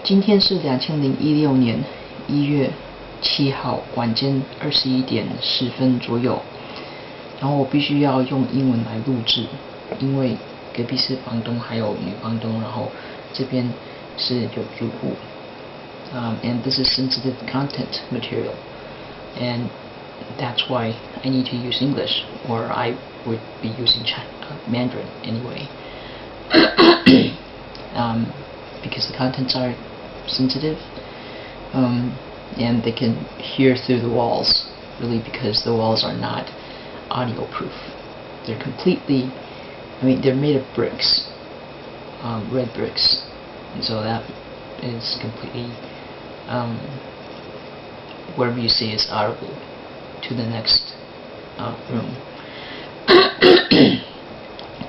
今天是2016年1月7号晚间21点10分左右，然后我必须要用英文来录制，因为隔壁是房东还有女房东，然后这边是有住户。And this is sensitive content material, and that's why I need to use English, or I would be using Mandarin anyway. Because the contents are sensitive, and they can hear through the walls, really, because the walls are not audio proof. They're completely, they're made of bricks, red bricks, and so that is completely, whatever you say is audible to the next room.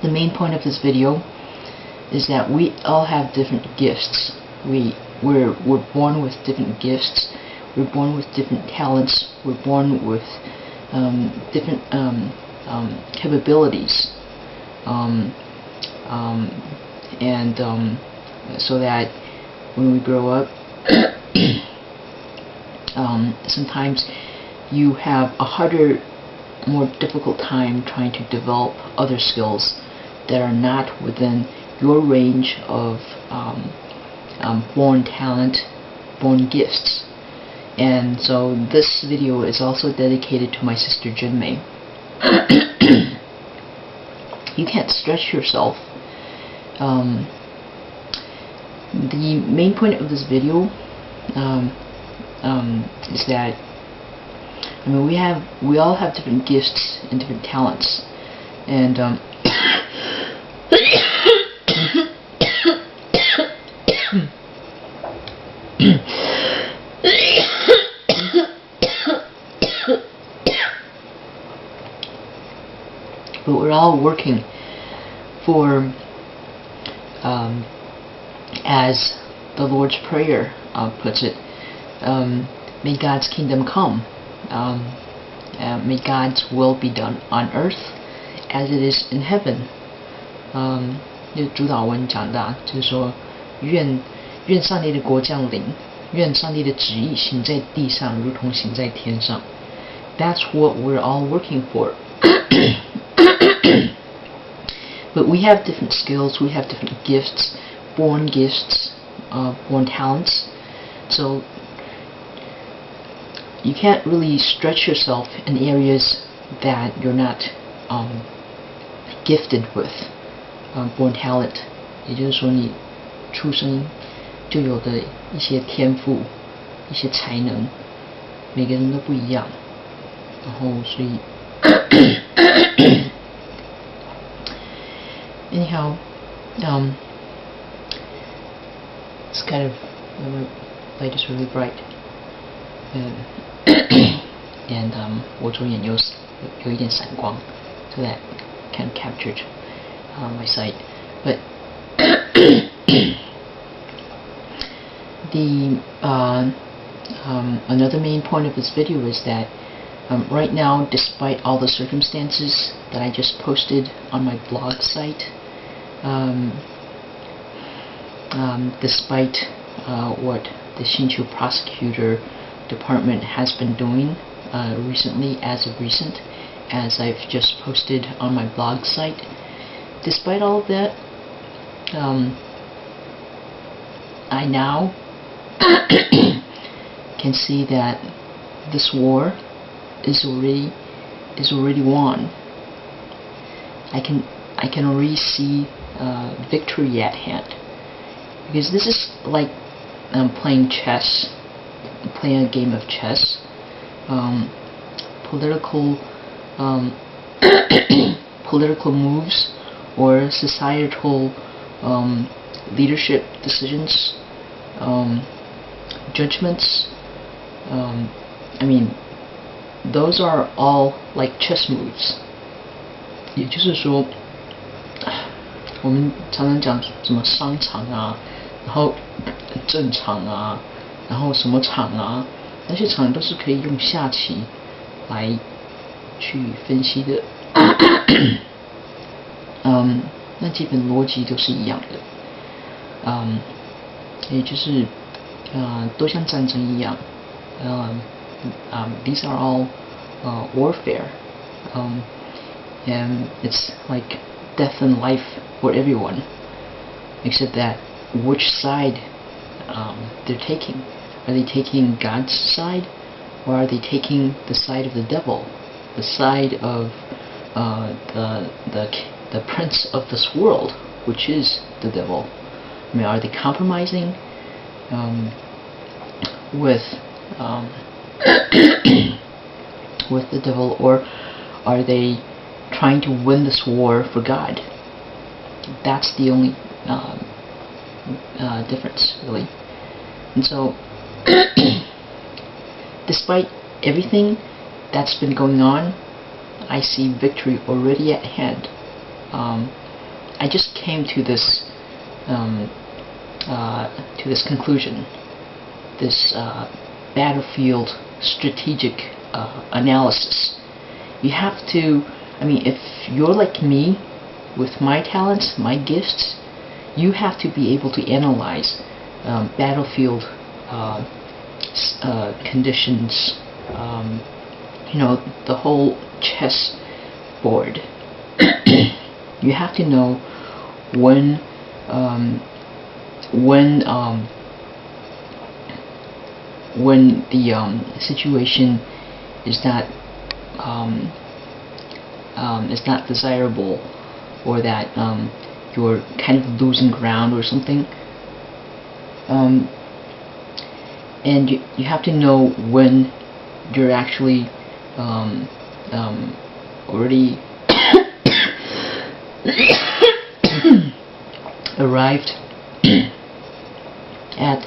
The main point of this video is that we all have different gifts. We're born with different gifts. We're born with different talents. We're born with different capabilities, and so that when we grow up, sometimes you have a harder, more difficult time trying to develop other skills that are not within your range of born talent, born gifts. And so this video is also dedicated to my sister Jinmei. You can't stretch yourself. The main point of this video is that we all have different gifts and different talents, and but we're all working for, as the Lord's Prayer puts it, may God's kingdom come. May God's will be done on earth as it is in heaven. 就主导文讲的就是说，愿上帝的国降临，愿上帝的旨意行在地上，如同行在天上。That's what we're all working for. But we have different skills, we have different gifts, born talents. So you can't really stretch yourself in areas that you're not gifted with, born talent. 也就是说，你出生就有的一些天赋、一些才能，每个人都不一样。然后，所以anyhow, it's kind of, the light is really bright, and 我左眼有一点闪光， so that kind of captured my sight. But the another main point of this video is that right now, despite all the circumstances that I just posted on my blog site, despite what the Hsinchu prosecutor department has been doing recently, as I've just posted on my blog site, despite all of that, I now can see that this war is already won. I can already see victory at hand, because this is like playing chess, playing a game of chess. Political moves or societal leadership decisions, judgments. Those are all like chess moves. 也就是说，我们常常讲什么商场啊，然后正场啊，然后什么场啊，那些场都是可以用下棋来去分析的。那基本逻辑都是一样的。也就是都像战争一样，these are all warfare, and it's like death and life for everyone, except that which side they're taking. Are they taking God's side, or are they taking the side of the devil, the side of the prince of this world, which is the devil? I mean, are they compromising with with the devil, or are they trying to win this war for God? That's the only difference, really. And so, despite everything that's been going on, I see victory already at hand. I just came to this conclusion, this battlefield strategic analysis. You have to, I mean, if you're like me, with my talents, my gifts, you have to be able to analyze battlefield conditions, the whole chess board. You have to know when the situation is not desirable, or that you're kind of losing ground or something, and you have to know when you're actually already arrived at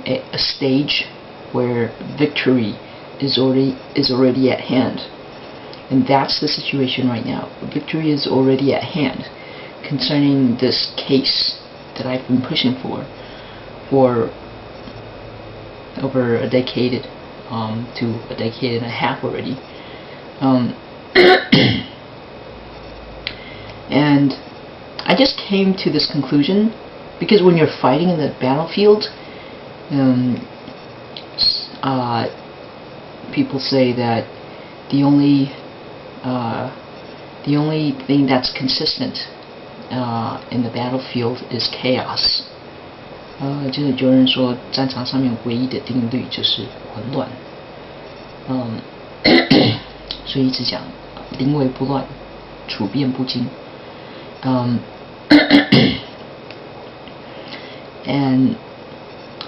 a stage where victory is already at hand. And that's the situation right now. Victory is already at hand concerning this case that I've been pushing for over a decade to a decade and a half already. And I just came to this conclusion because when you're fighting in the battlefield, people say that the only thing that's consistent in the battlefield is chaos. 就是有人说战场上面唯一的定律就是混乱。所以一直讲临危不乱，处变不惊。And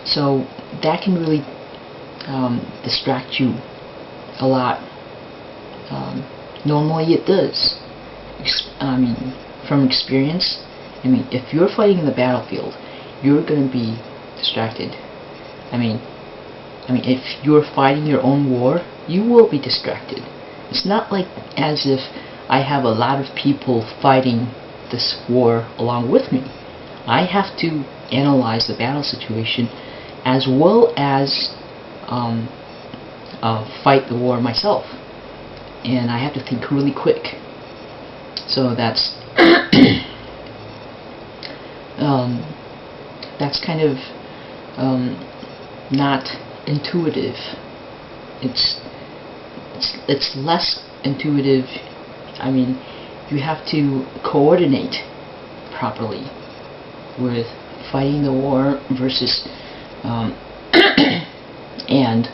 so that can really distract you a lot. Normally it does. I mean, from experience, I mean, if you're fighting in the battlefield, you're going to be distracted. I mean, if you're fighting your own war, you will be distracted. It's not like as if I have a lot of people fighting this war along with me. I have to analyze the battle situation as well as fight the war myself. And I have to think really quick. So that's that's kind of not intuitive. It's less intuitive. I mean, you have to coordinate properly with fighting the war versus and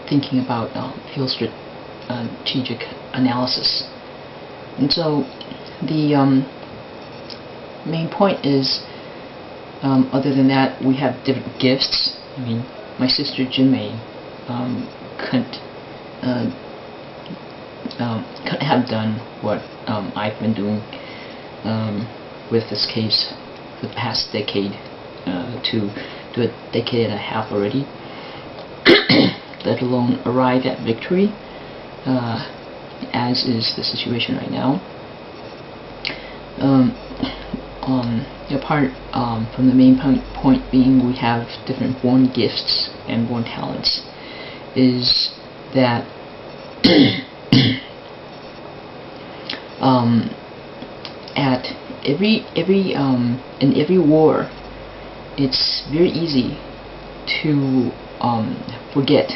thinking about field strategic analysis. And so the main point is, other than that, we have different gifts. I mean, my sister Jinmei couldn't have done what I've been doing with this case for the past decade to a decade and a half already, let alone arrive at victory, as is the situation right now. Apart from the main point being we have different born gifts and born talents, is that at in every war, it's very easy to forget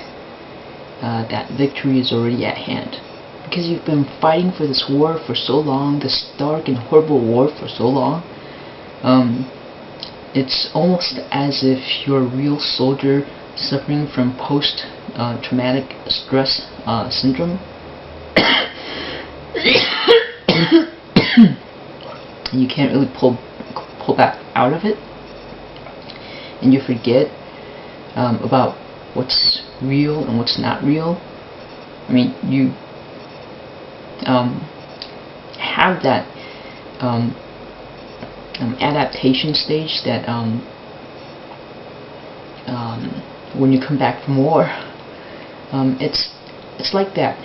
that victory is already at hand, because you've been fighting for this war for so long, this dark and horrible war for so long. It's almost as if you're a real soldier suffering from post-traumatic stress syndrome. You can't really pull back out of it, and you forget about what's real and what's not real. I mean, you have that adaptation stage that when you come back from war, it's like that,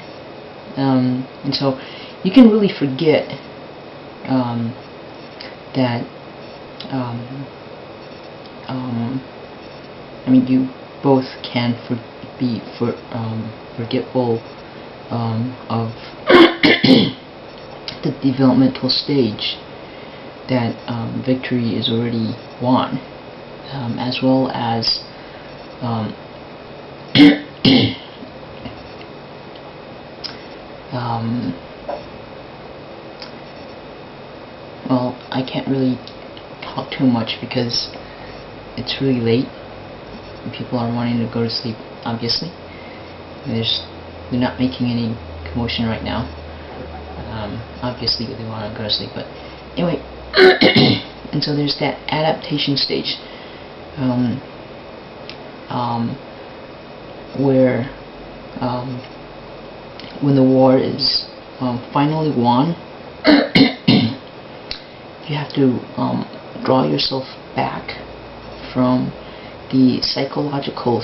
and so you can really forget that. I mean, you both can be forgetful of the developmental stage that victory is already won, as well as well, I can't really talk too much because it's really late and people are wanting to go to sleep, obviously. They're not making any commotion right now. Obviously they want to go to sleep, but anyway. And so there's that adaptation stage where when the war is finally won, you have to draw yourself back from the psychological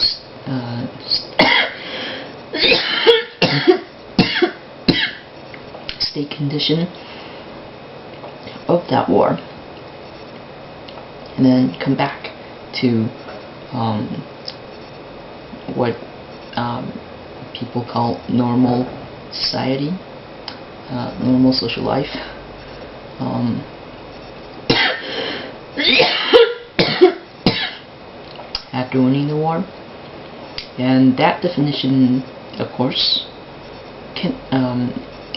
state condition of that war, and then come back to what people call normal society, normal social life. After winning the war, and that definition, of course,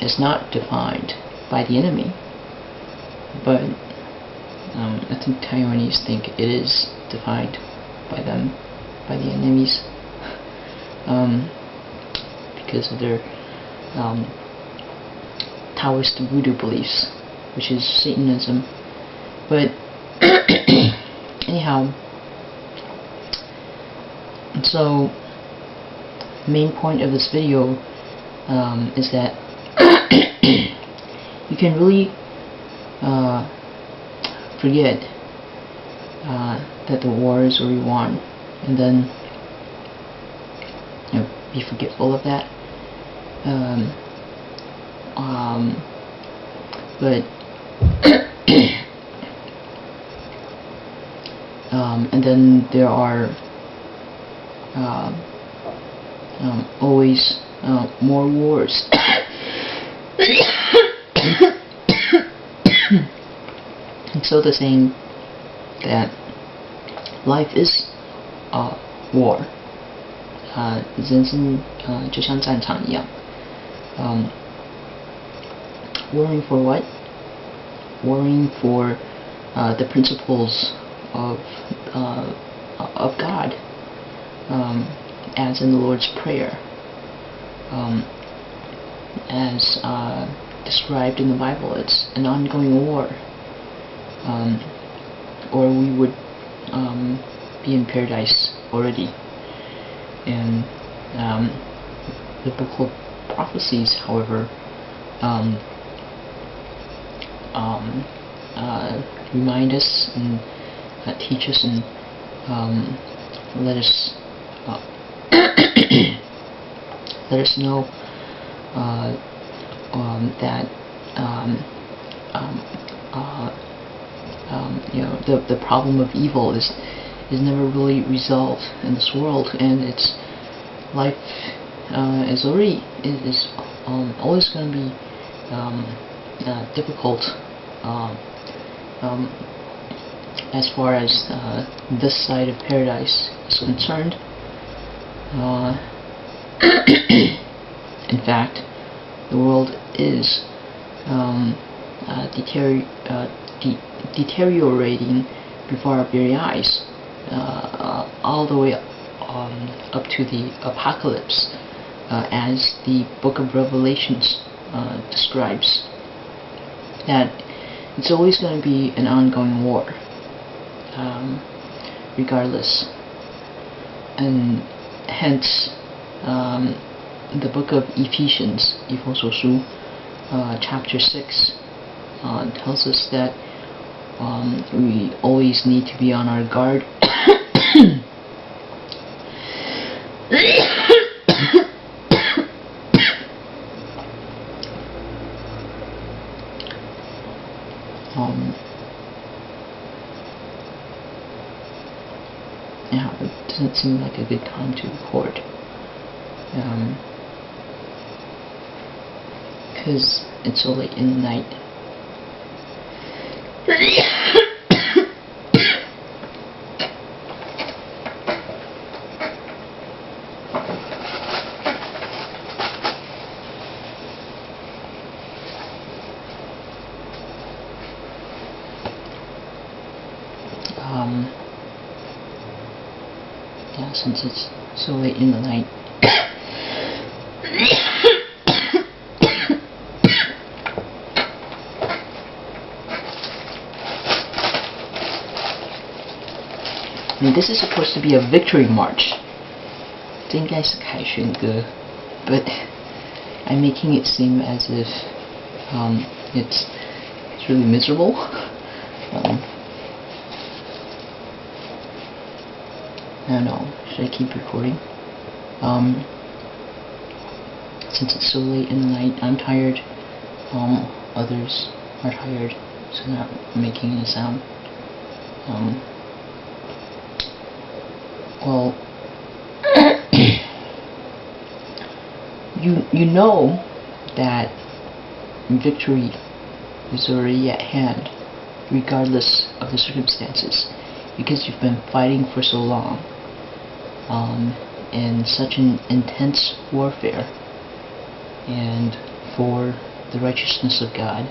is not defined by the enemy, but I think Taiwanese think it is defined by them, by the enemies, because of their Taoist voodoo beliefs, which is Satanism. But anyhow, so the main point of this video is that you can really forget that the war is already won, and then be forgetful of that. But and then there are always more wars. And so they're saying that life is war. 人生就像战场一样。Warring for what? Warring for the principles of God, as in the Lord's Prayer, as described in the Bible. It's an ongoing war, or we would be in paradise already. And biblical prophecies, however, remind us and teach us and let us let us know that the problem of evil is never really resolved in this world, and its life is always going to be difficult as far as this side of paradise is concerned. In fact, the world is deteriorating before our very eyes, all the way up to the apocalypse, as the book of Revelations describes, that it's always going to be an ongoing war, regardless. And hence, the book of Ephesians, 以弗所书, chapter 6, tells us that we always need to be on our guard. Now, it doesn't seem like a good time to record, because it's so late in the night. Yeah, since it's so late in the night. I mean, this is supposed to be a victory march. 这应该是凯旋歌, but I'm making it seem as if it's really miserable. I don't know, should I keep recording? Since it's so late in the night, I'm tired. Others are tired, so not making any sound. Well, you know that victory is already at hand, regardless of the circumstances, because you've been fighting for so long, in such an intense warfare, and for the righteousness of God,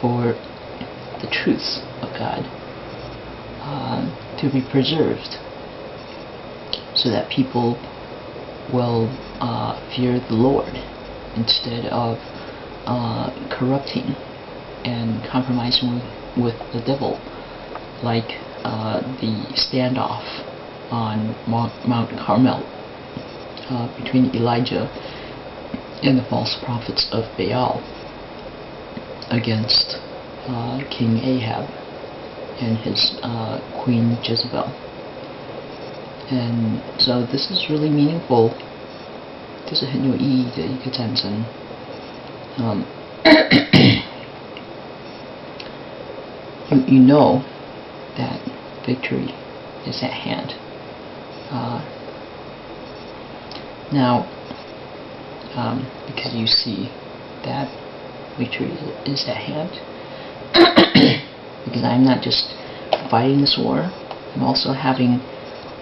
for the truth of God, to be preserved, so that people will fear the Lord instead of corrupting and compromising with the devil, like the standoff on Mount Carmel between Elijah and the false prophets of Baal against King Ahab and his Queen Jezebel. And so this is really meaningful. 这是很有意义的一个战争。You know that victory is at hand. Now, because you see that victory is at hand, because I'm not just fighting this war, I'm also having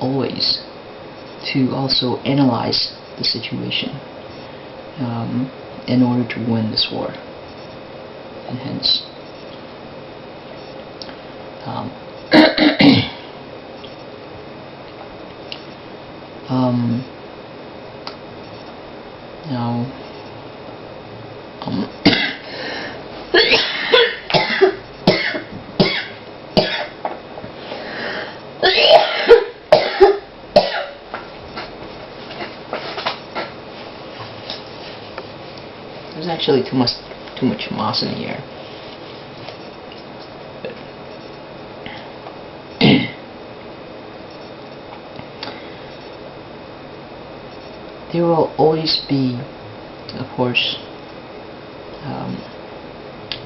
always to also analyze the situation in order to win this war, and hence now there's actually too much moss in the air. There will always be, of course,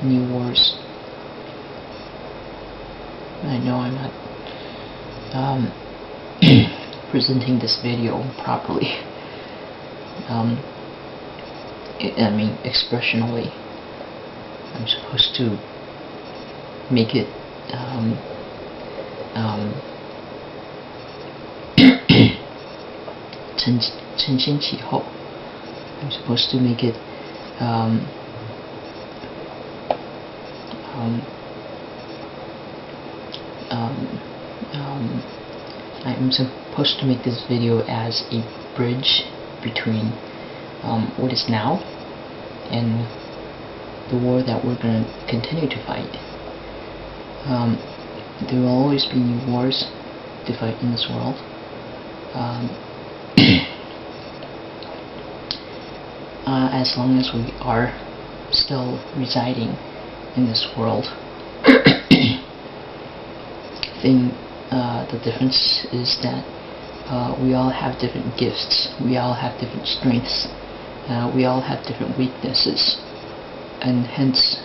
new wars. I know I'm not presenting this video properly. I mean, expressionally. I'm supposed to make it承先启后. I'm supposed to make it I'm supposed to make this video as a bridge between what is now and the war that we're going to continue to fight. There will always be new wars to fight in this world. As long as we are still residing in this world. I think the difference is that we all have different gifts, we all have different strengths, we all have different weaknesses, and hence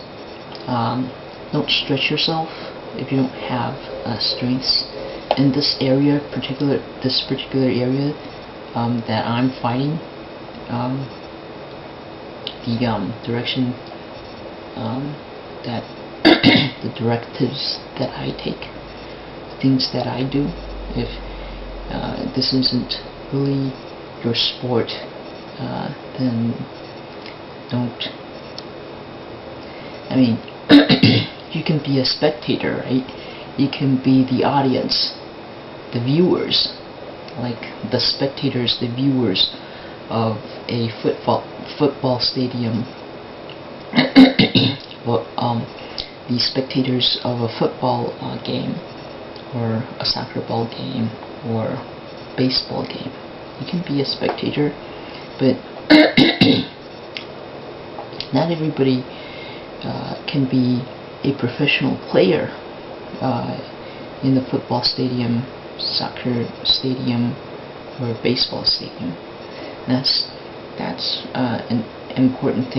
don't stretch yourself if you don't have strengths in this area, this particular area that I'm fighting. The direction that the directives that I take, things that I do. If this isn't really your sport, then don't. I mean, you can be a spectator, right? You can be the audience, the viewers, like the spectators, the viewers of a football stadium. Well, the spectators of a football game, or a soccer ball game, or baseball game. You can be a spectator, but not everybody can be a professional player in the football stadium, soccer stadium, or baseball stadium. That's an important thing